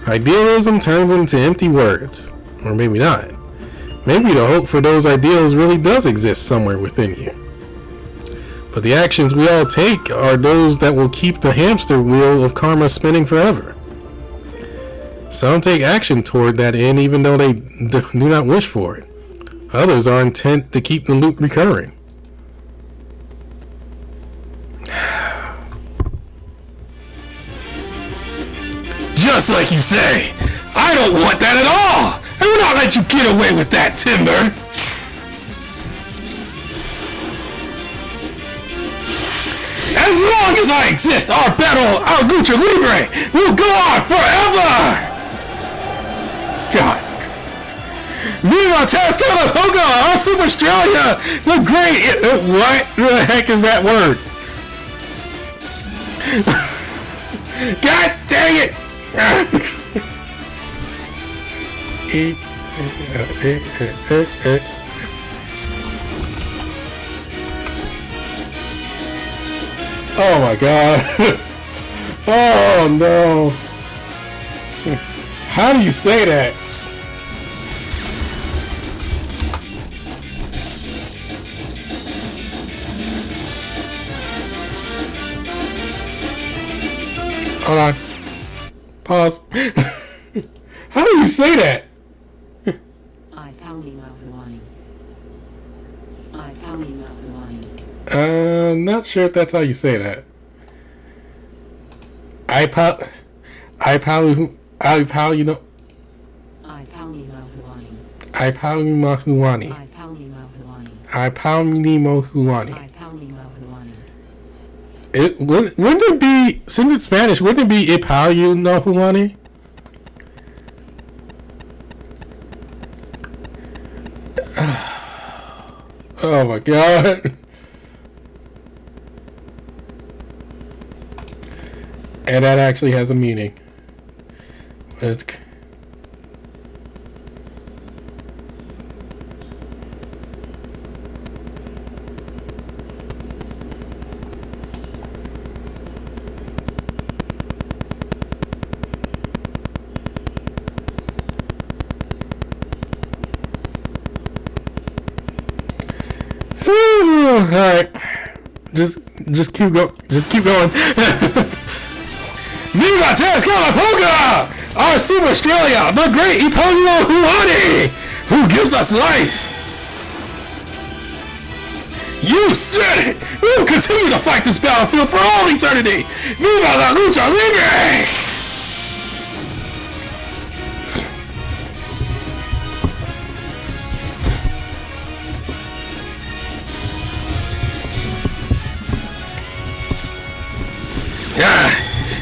Idealism turns into empty words, or maybe not. Maybe the hope for those ideals really does exist somewhere within you. But the actions we all take are those that will keep the hamster wheel of karma spinning forever. Some take action toward that end even though they do not wish for it. Others are intent to keep the loop recurring. Just like you say, I don't want that at all! I will not let you get away with that, Timber! As long as I exist, our battle, our lucha libre, will go on forever! God. Viva Tezcatlipoca, our Super Australia, the great... what the heck is that word? God dang it! Oh my god. Oh no. How do you say that? Hold on. Pause. How do you say that? I'm not sure if that's how you say that. You know. Wouldn't it be, since it's Spanish, wouldn't it be you know Huani? Oh my god. And that actually has a meaning. It's... Alright. Just keep going. Just keep going. Viva Tezcatlipoca! Our Super Australia, the great Ipollo Huani, who gives us life! You said it! We will continue to fight this battlefield for all eternity! Viva la lucha libre!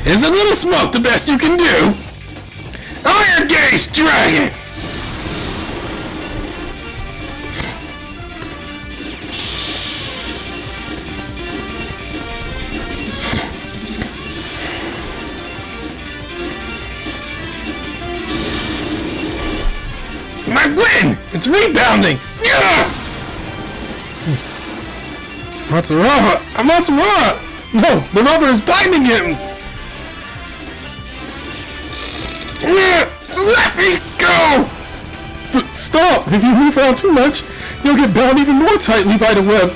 Is a little smoke the best you can do? Iron Gauge Dragon! My win! It's rebounding! Yeah! Matsurawa! Matsurawa! No, the rubber is binding him! Let me go! Stop! If you move around too much, you'll get bound even more tightly by the web.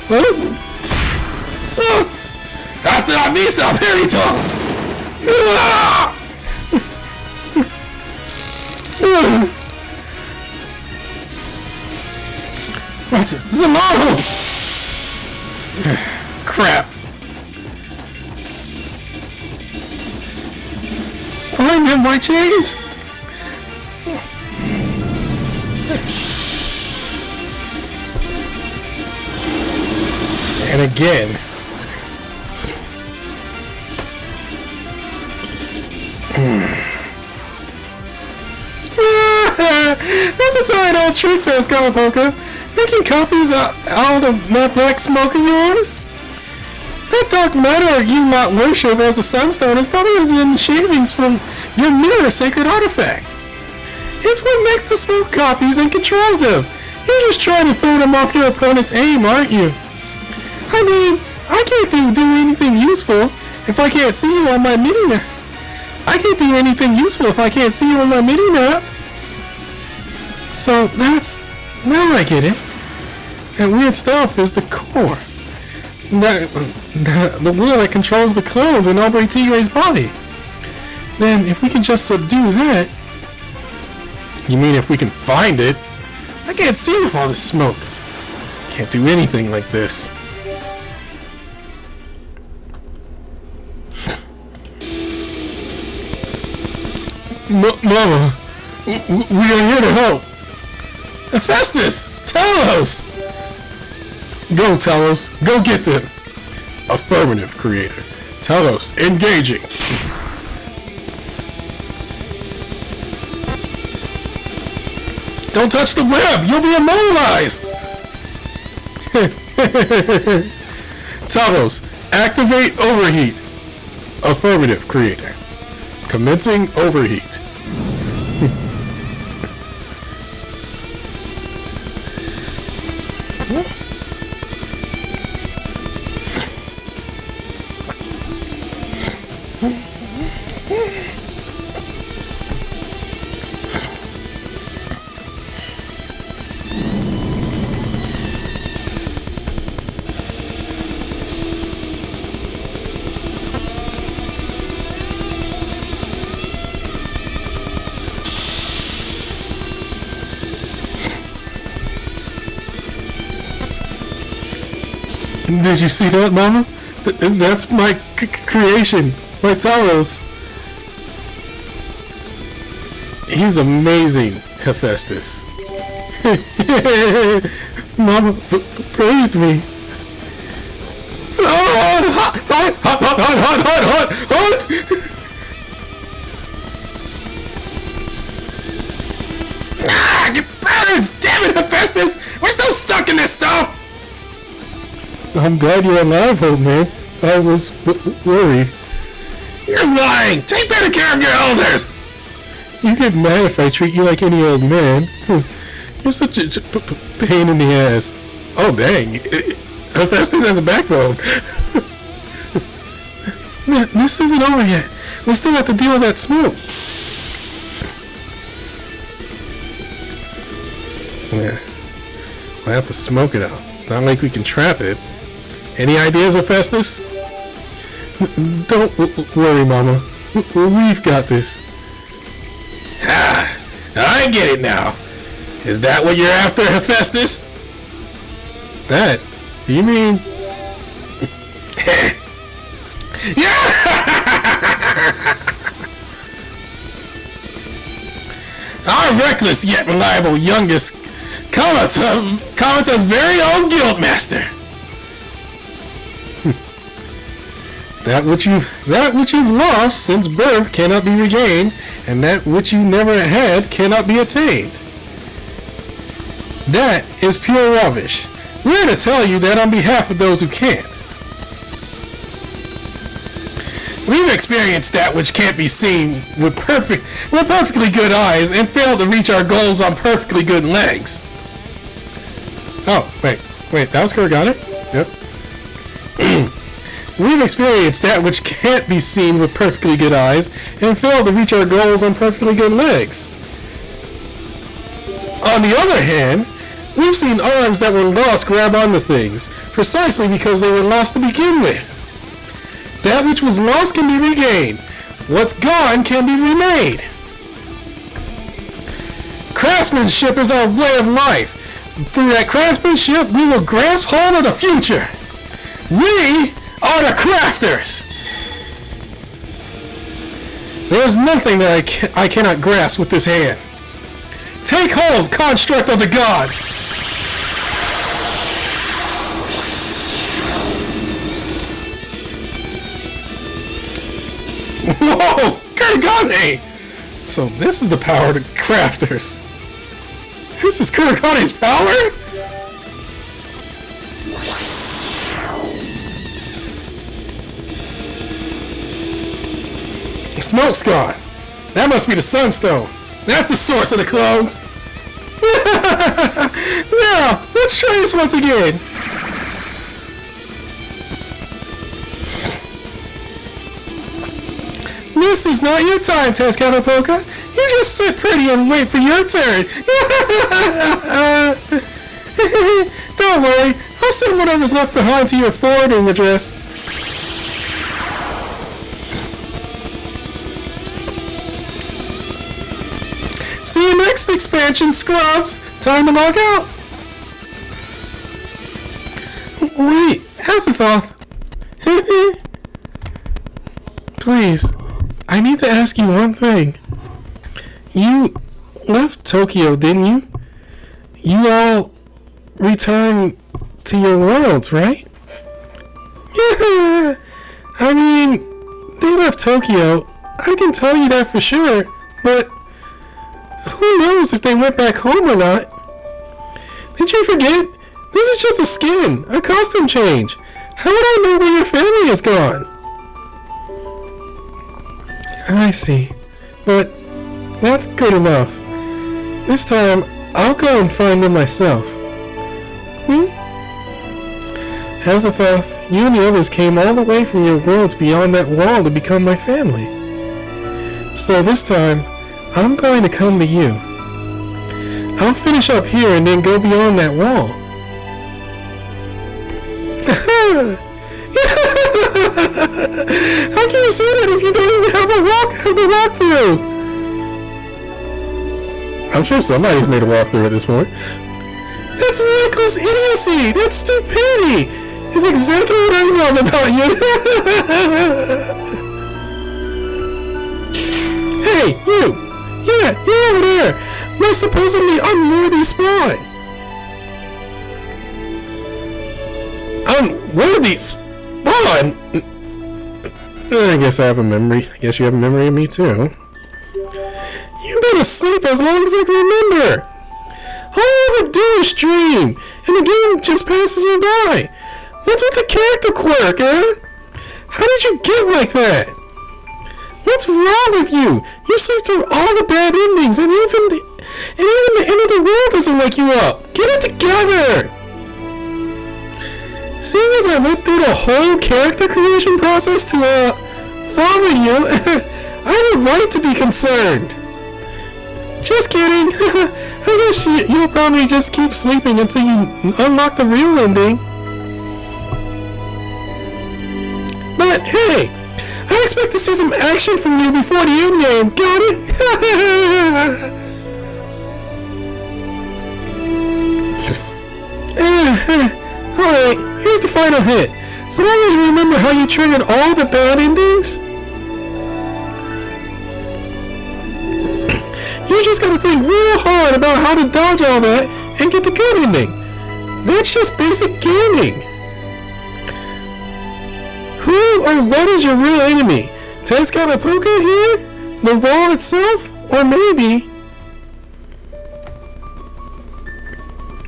Hasta la vista, perito! What's it? Zamaro! Crap. Behind him, my chains! And again. That's a tight old trick, Tezcatlipoca. Making copies out of that black smoke of yours? That dark matter you not worship as a sunstone is nothing than shavings from your mirror sacred artifact. It's what makes the smoke copies and controls them. You're just trying to throw them off your opponent's aim, aren't you? I mean, I can't do anything useful if I can't see you on my mini-map. I can't do anything useful if I can't see you on my mini-map. So that's... Now I get it. That weird stuff is the core. The will that controls the clones in Hombre Tigre's body. Then, if we can just subdue that... You mean if we can find it? I can't see with all this smoke. Can't do anything like this. Mama, we are here to help. Hephaestus, Telos! Go, Telos. Go get them. Affirmative, Creator. Telos, engaging. Don't touch the web! You'll be immobilized! Telos, activate overheat. Affirmative, Creator. Commencing overheat. Did you see that, Mama? That's my creation, my Talos. He's amazing, Hephaestus. Mama praised me. Oh, hot! Ah, get birds! Damn it, Hephaestus! We're still stuck in this stuff! I'm glad you're alive, old man. I was worried. You're lying! Take better care of your elders! You get mad if I treat you like any old man. You're such a pain in the ass. Oh, dang. Hephaestus has a backbone. This isn't over yet. We still have to deal with that smoke. Yeah. We'll have to smoke it out. It's not like we can trap it. Any ideas, Hephaestus? Don't worry, Mama. We've got this. Ha! I get it now. Is that what you're after, Hephaestus? That? Do you mean... Yeah! Our reckless yet reliable youngest Kamata's very own guildmaster. That which you've lost since birth cannot be regained, and that which you never had cannot be attained. That is pure rubbish. We're here to tell you that on behalf of those who can't. We've experienced that which can't be seen with perfectly good eyes and failed to reach our goals on perfectly good legs. Oh, wait, that was Kuragane? Yep. We've experienced that which can't be seen with perfectly good eyes and failed to reach our goals on perfectly good legs. On the other hand, we've seen arms that were lost grab onto things, precisely because they were lost to begin with. That which was lost can be regained. What's gone can be remade. Craftsmanship is our way of life. Through that craftsmanship, we will grasp hold of the future. We are the crafters. There is nothing that I cannot grasp with this hand. Take hold, construct of the gods. Whoa! Kuragane! So this is the power of the crafters. This is Kuragane's power? The smoke's gone. That must be the Sunstone. That's the source of the clones. Now, let's try this once again. This is not your time, Tezcatlipoca. You just sit pretty and wait for your turn. Don't worry, I'll send whatever's left behind to your forwarding address. See you next expansion, Scrubs. Time to log out. Wait, Azathoth. Please, I need to ask you one thing. You left Tokyo, didn't you? You all returned to your worlds, right? Yeah, I mean, they left Tokyo. I can tell you that for sure, but who knows if they went back home or not? Did you forget? This is just a skin, a costume change. How would I know where your family is gone? I see, but that's good enough. This time, I'll go and find them myself. Azathoth, you and the others came all the way from your worlds beyond that wall to become my family. So this time, I'm going to come to you. I'll finish up here and then go beyond that wall. How can you say that if you don't even have to walk through? I'm sure somebody's made a walkthrough at this point. That's reckless idiocy! That's stupidity! is exactly what I love about you. Hey, you! Yeah, you're over there! My supposedly unworthy spawn! Unworthy spawn? I guess I have a memory. I guess you have a memory of me too. You've been asleep as long as I can remember! All I ever do is dream, and the game just passes me by. What's with the character quirk, eh? How did you get like that? What's wrong with you? You sleep through all the bad endings, and even the end of the world doesn't wake you up. Get it together! Seeing as I went through the whole character creation process to follow you, I have a right to be concerned. Just kidding. I guess you'll probably just keep sleeping until you unlock the real ending. But hey, I expect to see some action from you before the end game. Got it? Alright, here's the final hit. So long as you remember how you triggered all the bad endings, you just gotta think real hard about how to dodge all that and get the good ending. That's just basic gaming. Who or what is your real enemy? Tezcatlipoca here? The wall itself? Or maybe...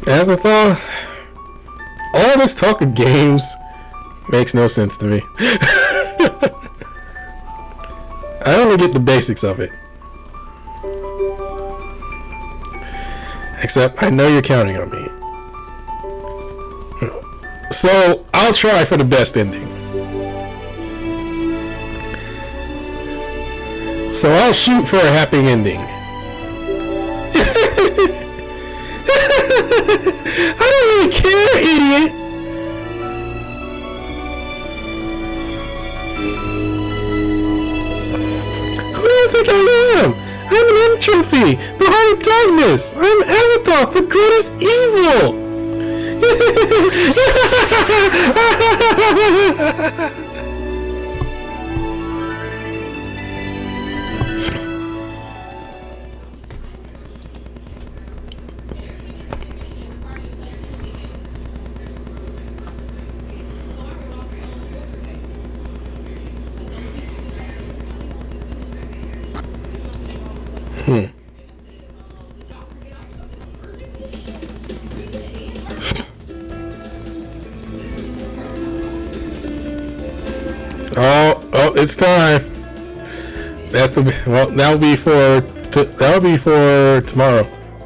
As I thought, all this talk of games makes no sense to me. I only get the basics of it. Except I know you're counting on me. So I'll try for the best ending. So I'll shoot for a happy ending. I don't really care, idiot. Who do you think I am? I'm an entropy behind darkness. I'm Azathoth, the greatest evil. Oh, it's time. That'll be for tomorrow.